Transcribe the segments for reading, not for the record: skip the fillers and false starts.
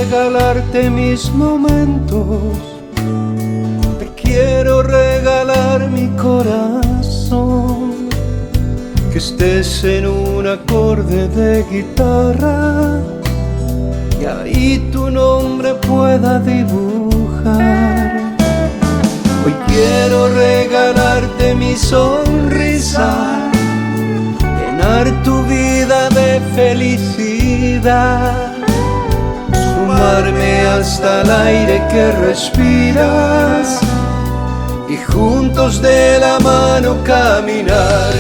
regalarte mis momentos, te quiero regalar mi corazón. Que estés en un acorde de guitarra y ahí tu nombre pueda dibujar. Hoy quiero regalarte mi sonrisa, llenar tu vida de felicidad, sumarme hasta el aire que respiras y juntos de la mano caminar.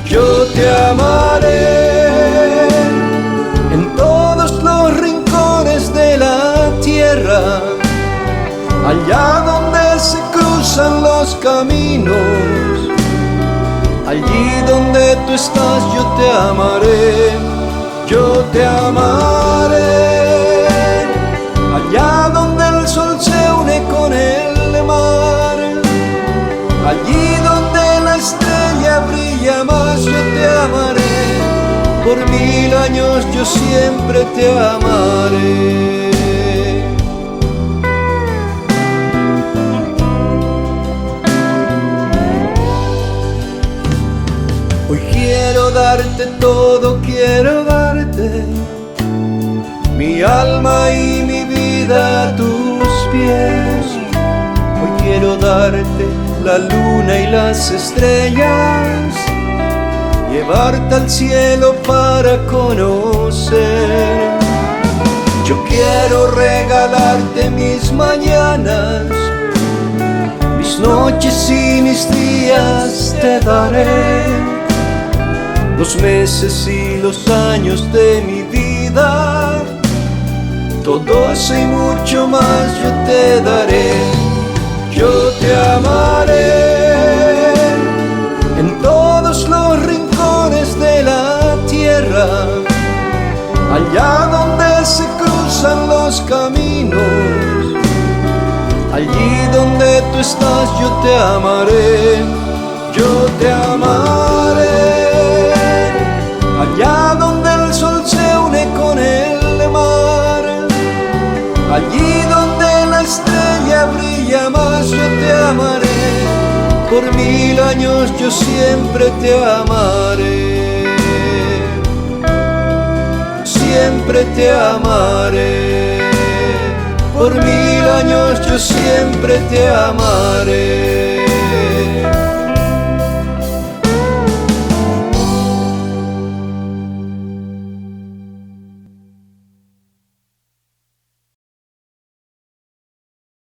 Yo te amaré en todos los rincones de la tierra, allá donde se cruzan los caminos. Allí donde tú estás yo te amaré, yo te amaré. Allá donde el sol se une con el mar, allí donde la estrella brilla más, yo te amaré. Por 1000 años yo siempre te amaré. Hoy quiero darte todo, quiero darte mi alma y mi vida a tus pies. Hoy quiero darte la luna y las estrellas, llevarte al cielo para conocer. Yo quiero regalarte mis mañanas, mis noches y mis días te daré. Los meses y los años de mi vida, todo eso y mucho más yo te daré. Yo te amaré en todos los rincones de la tierra, allá donde se cruzan los caminos. Allí donde tú estás yo te amaré, yo te amaré. Allá donde el sol se une con el mar, allí donde la estrella brilla más, yo te amaré. Por 1000 años yo siempre te amaré, siempre te amaré. Por 1000 años yo siempre te amaré.